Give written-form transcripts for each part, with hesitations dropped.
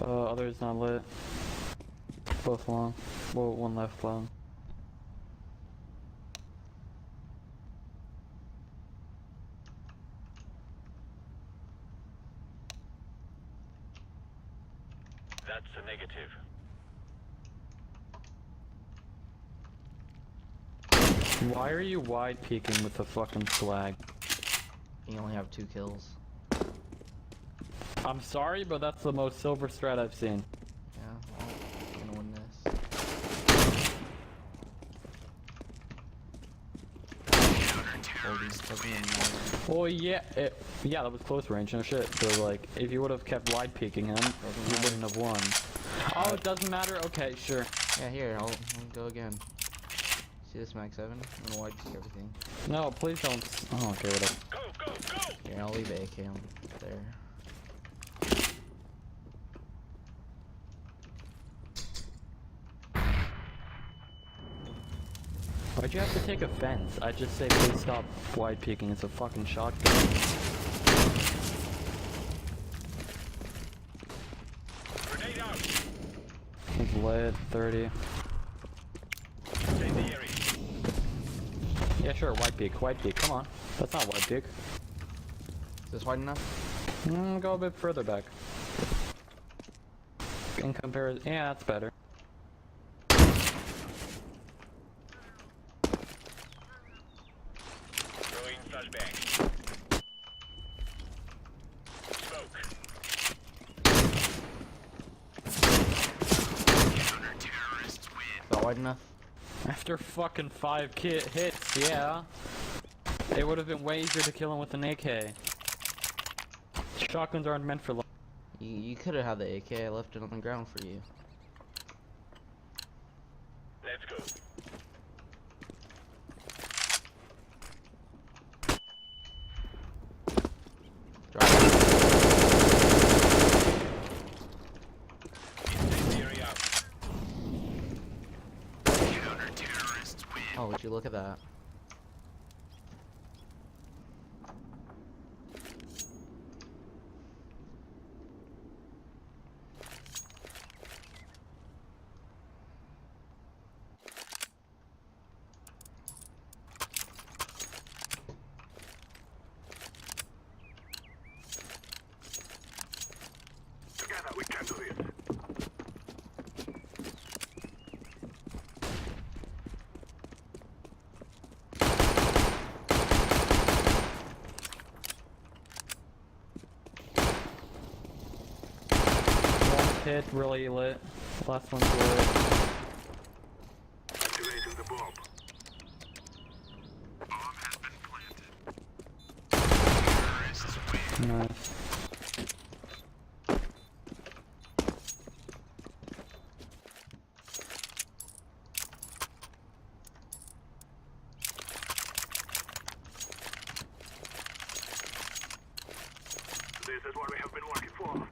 Other's not lit. Both long. Well, one left long. That's a negative. Why are you wide peeking with the fucking flag? You only have 2 kills. I'm sorry, but that's the most silver strat I've seen. Yeah, well, I'm gonna win this. Well, yeah, yeah, that was close range, no shit. So, like, if you would have kept wide peeking him, you wouldn't have won. Oh, it doesn't matter? Okay, sure. Yeah, here, I'll go again. See this Mag 7? I'm gonna wide peek everything. No, please don't. Oh, okay, whatever. Go, go, go! Here, I'll leave AK on there. Why'd you have to take offense? I just say please stop wide peeking. It's a fucking shotgun. Grenade out! It's lit, 30. Stay in the area. Yeah, sure, wide peek, come on. That's not wide peek. Is this wide enough? Go a bit further back. In comparison, yeah, that's better. Throwing flashbang. Smoke. Counter-terrorists win. Is that wide enough? After fucking 5 hits, yeah. It would have been way easier to kill him with an AK. Shotguns aren't meant for long. You could have had the AK. I left it on the ground for you. Let's go. Drop it. Incendiary out. Counter-terrorists win. Oh, would you look at that? Together we can do this. One hit, really lit. Last one's lit. Activating the bomb. Bomb has been planted. Terrorists win. Nice. This is what we have been working for.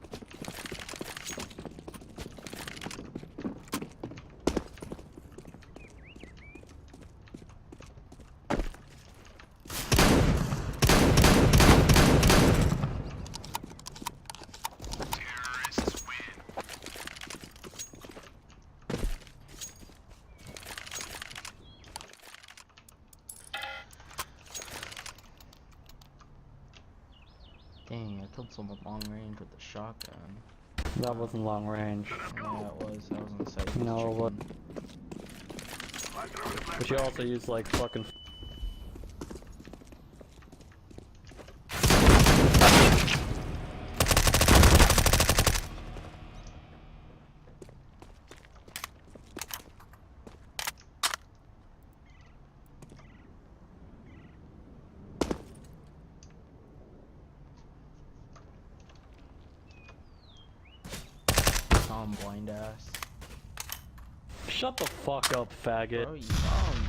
Terrorists win. Dang, I killed someone long range with the shotgun. That wasn't long range. Yeah, it was. I was on the side. No, it wasn't. But you also use like fucking. Tom blind ass. Shut the fuck up, faggot. Bro, you dumb.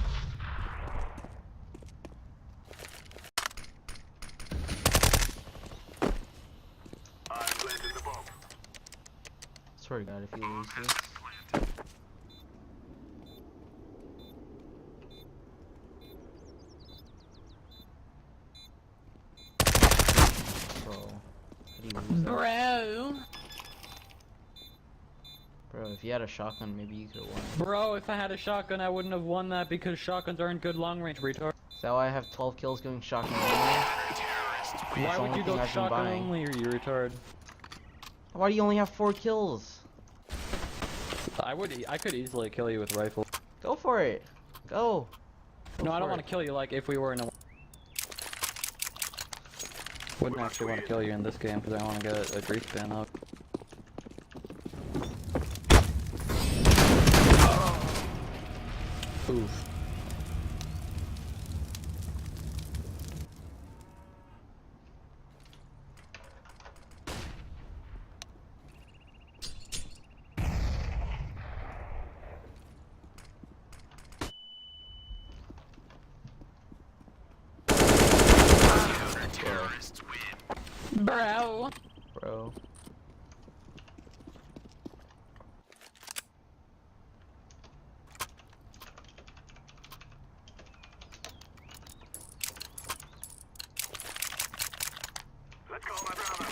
I'm planting the bomb. Swear to God, if you lose this. Bro. How do you lose that? Bro. Bro, if you had a shotgun, maybe you could have won. Bro, if I had a shotgun, I wouldn't have won that because shotguns aren't good long range, retard. Is that why I have 12 kills going shotgun only? Why would only you thing go I've been shotgun buying. only, you retard? Why do you only have 4 kills? I could easily kill you with rifle. Go for it. Go. No, I don't for want it. to kill you like if we were in a... Wouldn't actually want to kill you in this game because I want to get a grease pan up. Oof. Bro. Bro. Let's go, my brother.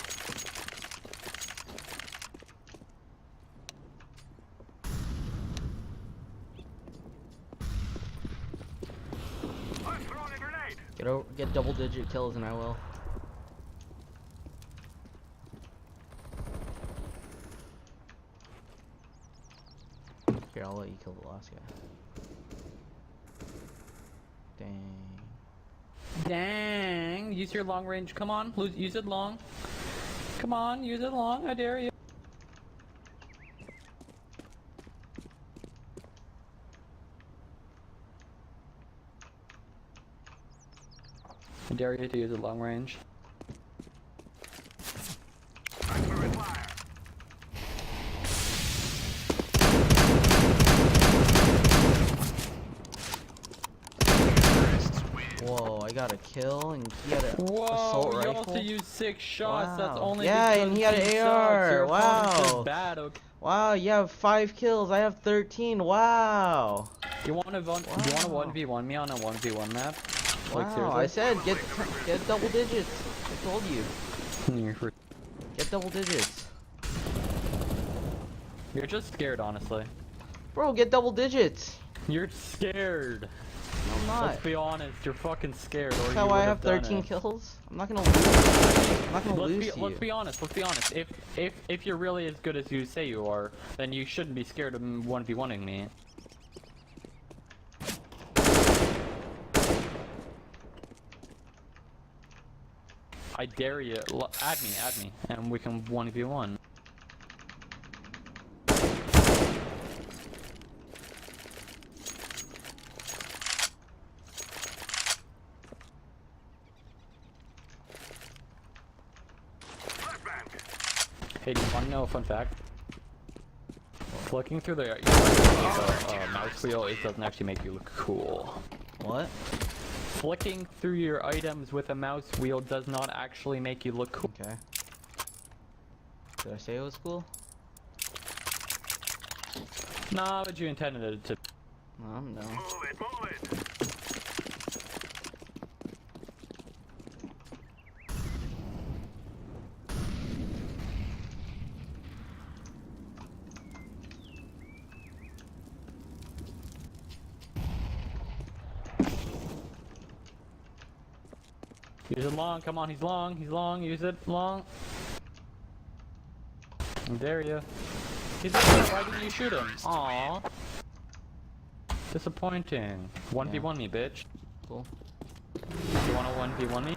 I'm throwing a grenade. Get double-digit kills and I will. Here, I'll let you kill the last guy. Dang. Dang. Use your long range. Come on. Use it long. Come on. Use it long. I dare you. I dare you to use it long range. I'm throwing fire. Whoa, I got a kill and he had a Whoa, assault you rifle. also used 6 shots. That's Wow. only Yeah, because and he had an sucks. AR. Your opponent's just Wow. bad, okay? Wow, you have 5 kills. I have 13. Wow. You want to Wow. 1v1 me on a 1v1 map? Like, Wow. I seriously? said get double digits. I told you. Get double digits. You're just scared, honestly. Bro, get double digits. You're scared. No, I'm not. Let's be honest, you're fucking scared, or That's you how would I have have done 13 it. kills. I'm not gonna lose. I'm not gonna lose to Let's you. be honest. Let's be honest. If you're really as good as you say you are, then you shouldn't be scared of 1v1ing me. I dare you. Add me, and we can 1v1. Hey, do you want to know a fun fact? Flicking through the mouse wheel, it doesn't actually make you look cool. What? Flicking through your items with a mouse wheel does not actually make you look cool. Okay. Did I say it was cool? Nah, but you intended it to. No, no. Move it, move it. Use it long, come on, he's long, use it long. I dare you. He's like, why didn't you shoot him? Aww. Disappointing. 1v1 me, bitch. Cool. You wanna 1v1 me?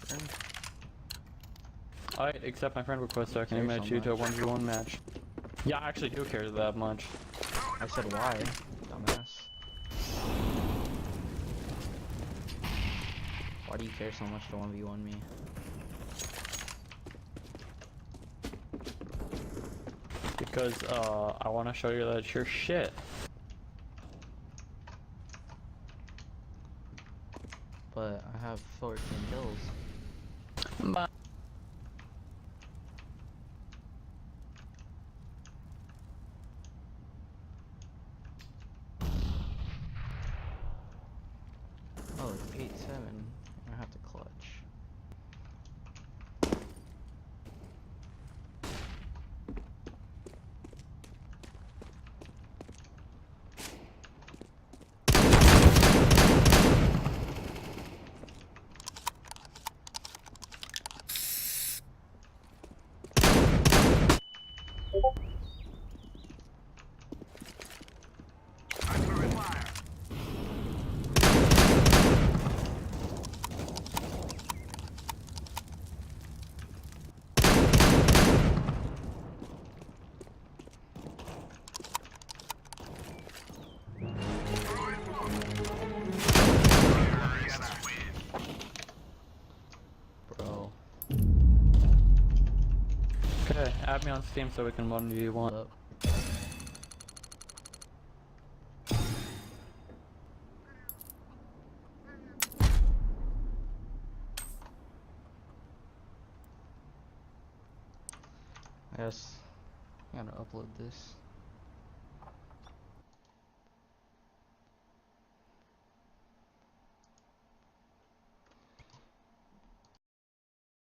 Sure. Alright, accept my friend request so I can Care invite so you to a much. 1v1 match. Yeah, I actually do care that much. I said why, dumbass. Why do you care so much to 1v1 me? Because, I wanna show you that you're shit. But I have 14 kills. But Oh, it's 8-7. I have to clutch. Okay, add me on Steam so we can 1v1. Up. I guess I'm gonna upload this.